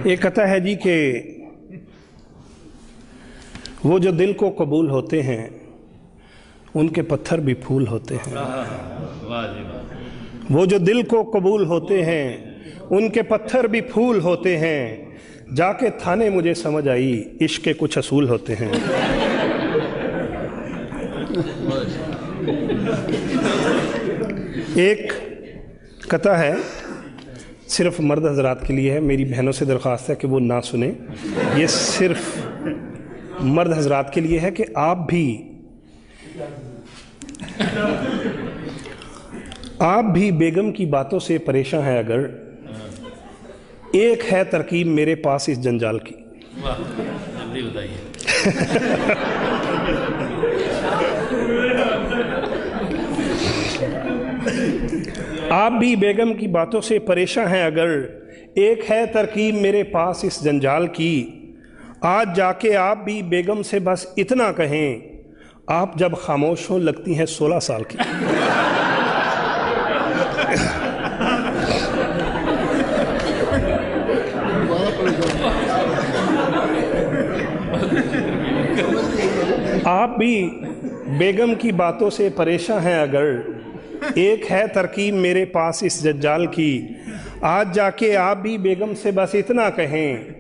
एक कथा है जी कि वो जो दिल को कबूल होते हैं उनके पत्थर भी फूल होते हैं। वो जो दिल को कबूल होते हैं उनके पत्थर भी फूल होते हैं। जाके थाने मुझे समझ आई इश्क के कुछ असूल होते हैं। एक कथा है, सिर्फ मर्द हजरात के लिए है। मेरी बहनों से दरख्वास्त है कि वो ना सुने। ये सिर्फ मर्द हजरात के लिए है कि आप भी बेगम की बातों से परेशान हैं अगर, एक है तरकीब मेरे पास इस जंजाल की। जल्दी बताइए। आप भी बेगम की बातों से परेशान हैं अगर, एक है तरकीब मेरे पास इस जंजाल की। आज जाके आप भी बेगम से बस इतना कहें, आप जब खामोश हों लगती हैं 16 साल की। आप भी बेगम की बातों से परेशान हैं अगर, एक है तरकीब मेरे पास इस जंजाल की। आज जाके आप भी बेगम से बस इतना कहें,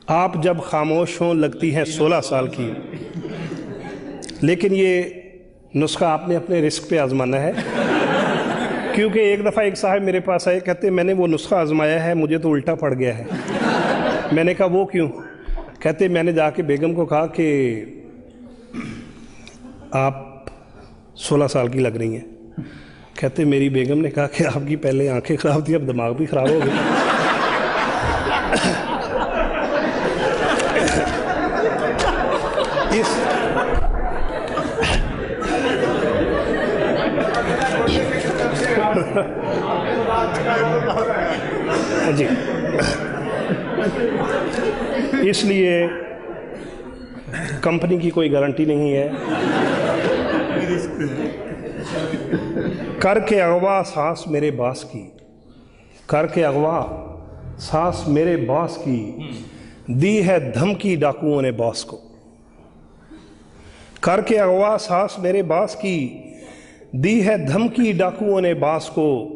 आप जब खामोश हों लगती हैं 16 साल की। लेकिन ये नुस्खा आपने अपने रिस्क पे आजमाना है, क्योंकि एक दफ़ा एक साहब मेरे पास आए, कहते मैंने वो नुस्खा आजमाया है, मुझे तो उल्टा पड़ गया है। मैंने कहा वो क्यों? कहते मैंने जाके बेगम को कहा कि आप 16 साल की लग रही हैं। कहते मेरी बेगम ने कहा कि आपकी पहले आंखें ख़राब थी, अब दिमाग भी ख़राब हो गया। जी, इसलिए कंपनी की कोई गारंटी नहीं है। करके अगवा सांस मेरे बास की, करके अगवा सांस मेरे बास की, दी है धमकी डाकुओं ने बॉस को। करके अगवा सांस मेरे बास की, दी है धमकी डाकुओं ने बास को।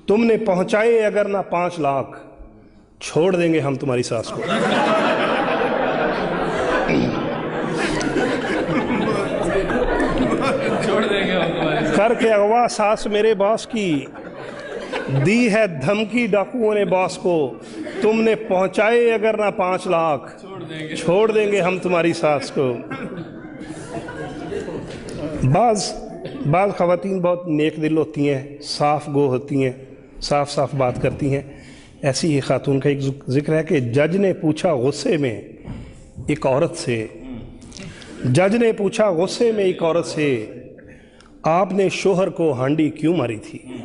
तुमने पहुंचाए अगर ना 5 लाख, छोड़ देंगे हम तुम्हारी सास को। करके अगवा सास मेरे बॉस की, दी है धमकी डाकुओं ने बॉस को। तुमने पहुंचाए अगर ना 5 लाख, छोड़ देंगे हम तुम्हारी सास को। बाज़ ख़वातीन बहुत नेक दिल होती हैं, साफ गो होती हैं, साफ साफ बात करती हैं। ऐसी ही खातून का एक जिक्र है कि जज ने पूछा गुस्से में एक औरत से, जज ने पूछा गुस्से में एक औरत से, आपने शोहर को हांडी क्यों मारी थी?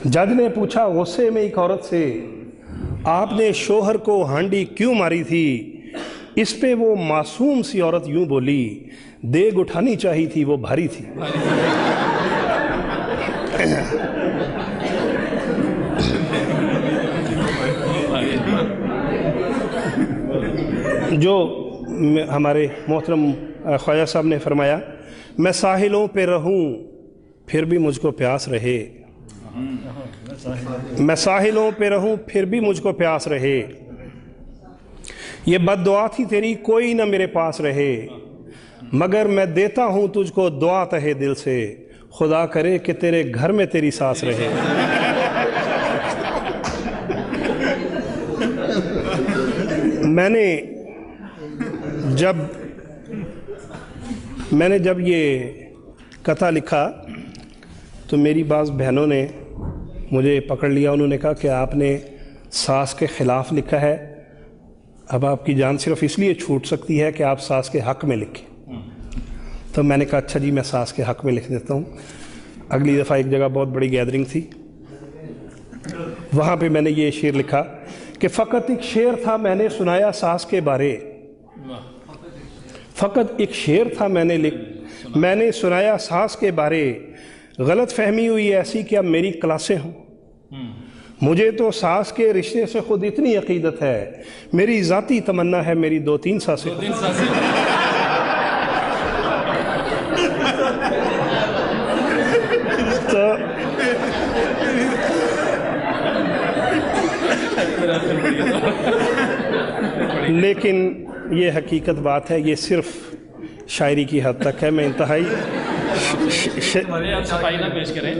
जज ने पूछा गुस्से में एक औरत से, आपने शोहर को हांडी क्यों मारी थी? इस पे वो मासूम सी औरत यूं बोली, देग उठानी चाहिए थी, वो भारी थी। जो हमारे मोहतरम ख्वाजा साहब ने फरमाया, मैं साहिलों पे रहूं फिर भी मुझको प्यास रहे, मैं साहिलों पे रहूं फिर भी मुझको प्यास रहे। ये बद्दुआ थी तेरी कोई ना मेरे पास रहे, मगर मैं देता हूं तुझको दुआ तहे दिल से, खुदा करे कि तेरे घर में तेरी सास रहे। मैंने जब ये कथा लिखा तो मेरी बाज़ बहनों ने मुझे पकड़ लिया। उन्होंने कहा कि आपने सास के ख़िलाफ़ लिखा है, अब आपकी जान सिर्फ इसलिए छूट सकती है कि आप सास के हक़ में लिखें। तो मैंने कहा अच्छा जी, मैं सास के हक़ में लिख देता हूँ। अगली दफ़ा एक जगह बहुत बड़ी गैदरिंग थी, वहाँ पे मैंने ये शेर लिखा कि फ़कत एक शेर था मैंने सुनाया सास के बारे, फ़कत एक शेर था मैंने सुनाया सास के बारे। गलत फहमी हुई ऐसी कि अब मेरी क्लासें हों, मुझे तो सास के रिश्ते से खुद इतनी अकीदत है, मेरी ज़ाती तमन्ना है मेरी 2-3 सासें। तो लेकिन ये हकीकत बात है, ये सिर्फ शायरी की हद तक है। मैं इंतहाई सफाई ना पेश करें।